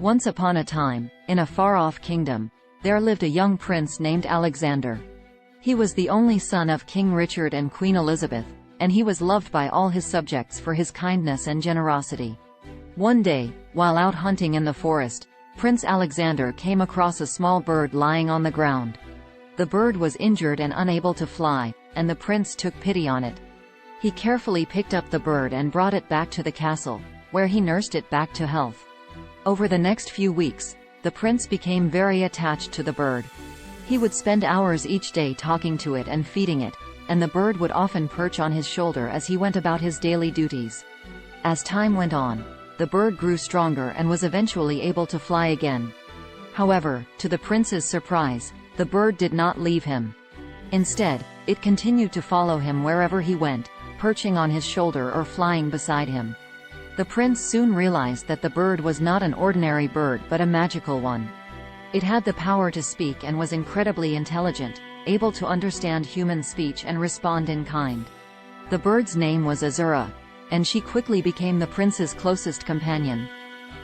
Once upon a time, in a far-off kingdom, there lived a young prince named Alexander. He was the only son of King Richard and Queen Elizabeth, and he was loved by all his subjects for his kindness and generosity. One day, while out hunting in the forest, Prince Alexander came across a small bird lying on the ground. The bird was injured and unable to fly, and the prince took pity on it. He carefully picked up the bird and brought it back to the castle, where he nursed it back to health. Over the next few weeks, the prince became very attached to the bird. He would spend hours each day talking to it and feeding it, and the bird would often perch on his shoulder as he went about his daily duties. As time went on, the bird grew stronger and was eventually able to fly again. However, to the prince's surprise, the bird did not leave him. Instead, it continued to follow him wherever he went, perching on his shoulder or flying beside him. The prince soon realized that the bird was not an ordinary bird but a magical one. It had the power to speak and was incredibly intelligent, able to understand human speech and respond in kind. The bird's name was Azura, and she quickly became the prince's closest companion.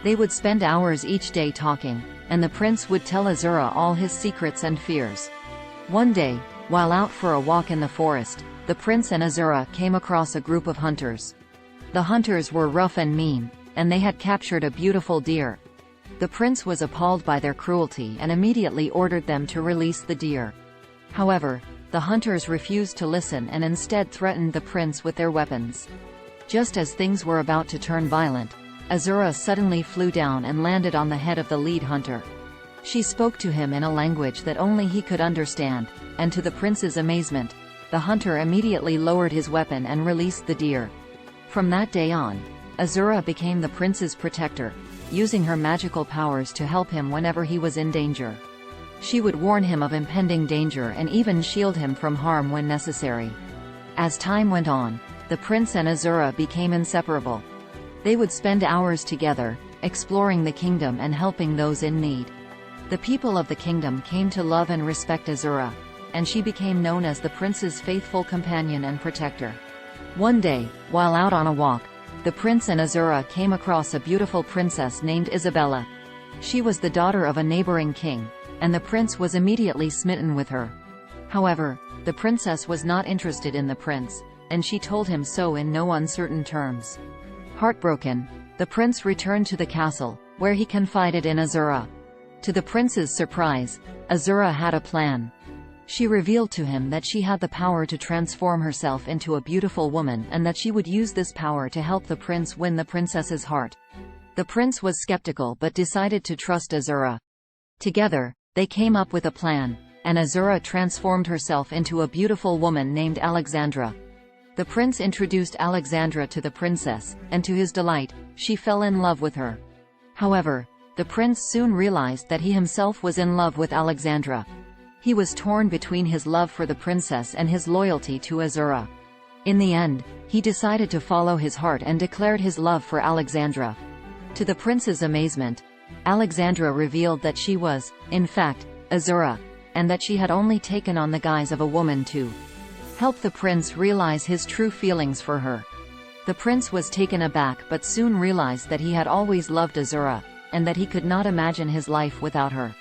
They would spend hours each day talking, and the prince would tell Azura all his secrets and fears. One day, while out for a walk in the forest, the prince and Azura came across a group of hunters. The hunters were rough and mean, and they had captured a beautiful deer. The prince was appalled by their cruelty and immediately ordered them to release the deer. However, the hunters refused to listen and instead threatened the prince with their weapons. Just as things were about to turn violent, Azura suddenly flew down and landed on the head of the lead hunter. She spoke to him in a language that only he could understand, and to the prince's amazement, the hunter immediately lowered his weapon and released the deer. From that day on, Azura became the prince's protector, using her magical powers to help him whenever he was in danger. She would warn him of impending danger and even shield him from harm when necessary. As time went on, the prince and Azura became inseparable. They would spend hours together, exploring the kingdom and helping those in need. The people of the kingdom came to love and respect Azura, and she became known as the prince's faithful companion and protector. One day, while out on a walk, the prince and Azura came across a beautiful princess named Isabella. She was the daughter of a neighboring king, and the prince was immediately smitten with her. However, the princess was not interested in the prince, and she told him so in no uncertain terms. Heartbroken, the prince returned to the castle, where he confided in Azura. To the prince's surprise, Azura had a plan. She revealed to him that she had the power to transform herself into a beautiful woman and that she would use this power to help the prince win the princess's heart. The prince was skeptical but decided to trust Azura. Together, they came up with a plan, and Azura transformed herself into a beautiful woman named Alexandra. The prince introduced Alexandra to the princess, and to his delight, she fell in love with her. However, the prince soon realized that he himself was in love with Alexandra. He was torn between his love for the princess and his loyalty to Azura. In the end, he decided to follow his heart and declared his love for Alexandra. To the prince's amazement, Alexandra revealed that she was, in fact, Azura, and that she had only taken on the guise of a woman to help the prince realize his true feelings for her. The prince was taken aback but soon realized that he had always loved Azura, and that he could not imagine his life without her.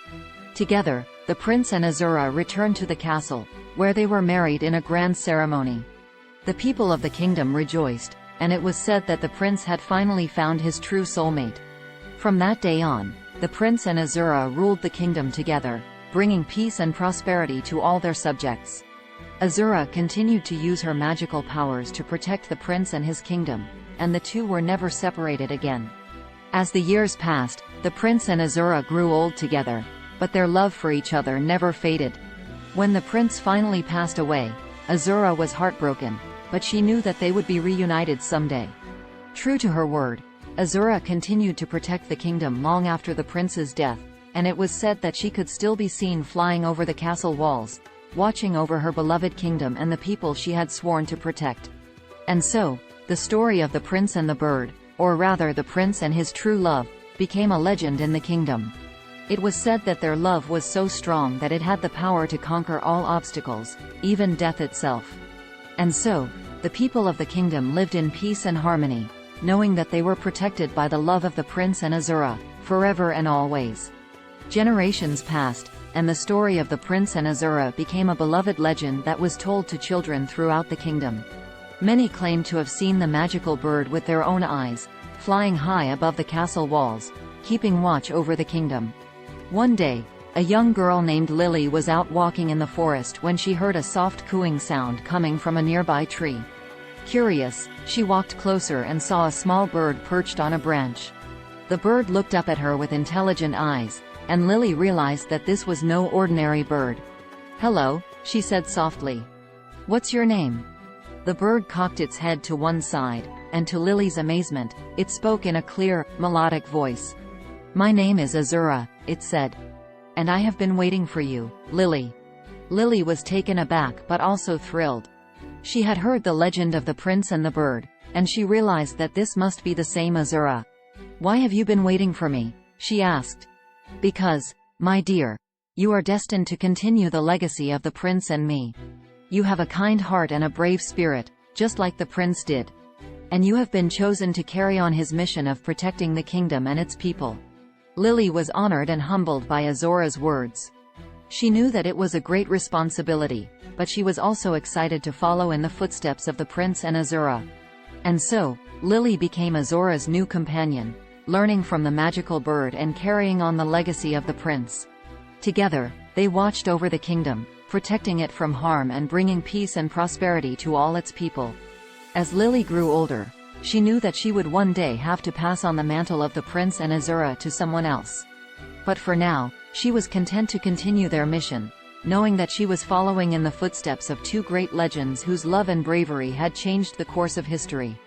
Together, the prince and Azura returned to the castle, where they were married in a grand ceremony. The people of the kingdom rejoiced, and it was said that the prince had finally found his true soulmate. From that day on, the prince and Azura ruled the kingdom together, bringing peace and prosperity to all their subjects. Azura continued to use her magical powers to protect the prince and his kingdom, and the two were never separated again. As the years passed, the prince and Azura grew old together, but their love for each other never faded. When the prince finally passed away, Azura was heartbroken, but she knew that they would be reunited someday. True to her word, Azura continued to protect the kingdom long after the prince's death, and it was said that she could still be seen flying over the castle walls, watching over her beloved kingdom and the people she had sworn to protect. And so, the story of the prince and the bird, or rather the prince and his true love, became a legend in the kingdom. It was said that their love was so strong that it had the power to conquer all obstacles, even death itself. And so, the people of the kingdom lived in peace and harmony, knowing that they were protected by the love of the prince and Azura, forever and always. Generations passed, and the story of the prince and Azura became a beloved legend that was told to children throughout the kingdom. Many claimed to have seen the magical bird with their own eyes, flying high above the castle walls, keeping watch over the kingdom. One day, a young girl named Lily was out walking in the forest when she heard a soft cooing sound coming from a nearby tree. Curious, she walked closer and saw a small bird perched on a branch. The bird looked up at her with intelligent eyes, and Lily realized that this was no ordinary bird. "Hello," she said softly. "What's your name?" The bird cocked its head to one side, and to Lily's amazement, it spoke in a clear, melodic voice. "My name is Azura," it said. "And I have been waiting for you, Lily." Lily was taken aback but also thrilled. She had heard the legend of the prince and the bird, and she realized that this must be the same Azura. "Why have you been waiting for me?" she asked. "Because, my dear, you are destined to continue the legacy of the prince and me. You have a kind heart and a brave spirit, just like the prince did. And you have been chosen to carry on his mission of protecting the kingdom and its people." Lily was honored and humbled by Azura's words. She knew that it was a great responsibility, but she was also excited to follow in the footsteps of the prince and Azura. And so, Lily became Azura's new companion, learning from the magical bird and carrying on the legacy of the prince. Together, they watched over the kingdom, protecting it from harm and bringing peace and prosperity to all its people. As Lily grew older, she knew that she would one day have to pass on the mantle of the prince and Azura to someone else. But for now, she was content to continue their mission, knowing that she was following in the footsteps of two great legends whose love and bravery had changed the course of history.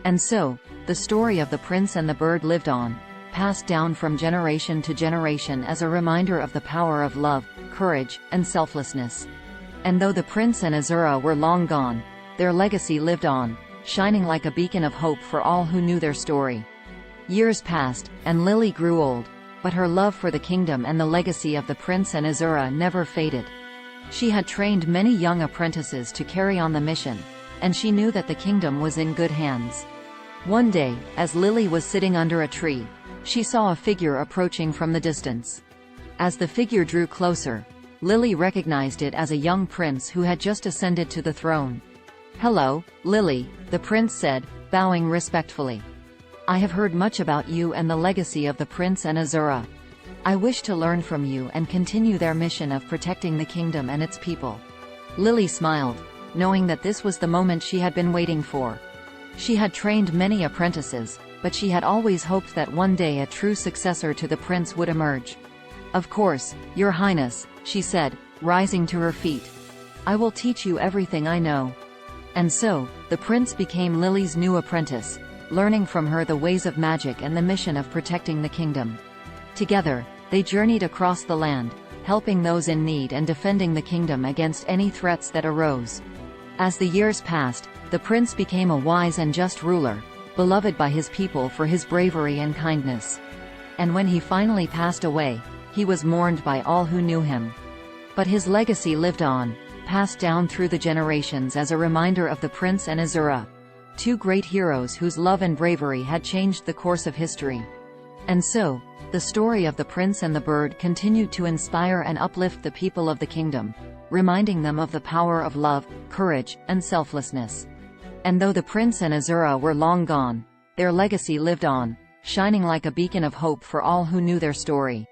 And so, the story of the prince and the bird lived on, passed down from generation to generation as a reminder of the power of love, courage, and selflessness. And though the prince and Azura were long gone, their legacy lived on, shining like a beacon of hope for all who knew their story. Years passed, and Lily grew old, but her love for the kingdom and the legacy of the prince and Azura never faded. She had trained many young apprentices to carry on the mission, and she knew that the kingdom was in good hands. One day, as Lily was sitting under a tree, she saw a figure approaching from the distance. As the figure drew closer, Lily recognized it as a young prince who had just ascended to the throne. "Hello, Lily," the prince said, bowing respectfully. "I have heard much about you and the legacy of the prince and Azura. I wish to learn from you and continue their mission of protecting the kingdom and its people." Lily smiled, knowing that this was the moment she had been waiting for. She had trained many apprentices, but she had always hoped that one day a true successor to the prince would emerge. "Of course, Your Highness," she said, rising to her feet. "I will teach you everything I know." And so, the prince became Lily's new apprentice, learning from her the ways of magic and the mission of protecting the kingdom. Together, they journeyed across the land, helping those in need and defending the kingdom against any threats that arose. As the years passed, the prince became a wise and just ruler, beloved by his people for his bravery and kindness. And when he finally passed away, he was mourned by all who knew him. But his legacy lived on, passed down through the generations as a reminder of the prince and Azura, two great heroes whose love and bravery had changed the course of history. And so, the story of the prince and the bird continued to inspire and uplift the people of the kingdom, reminding them of the power of love, courage, and selflessness. And though the prince and Azura were long gone, their legacy lived on, shining like a beacon of hope for all who knew their story.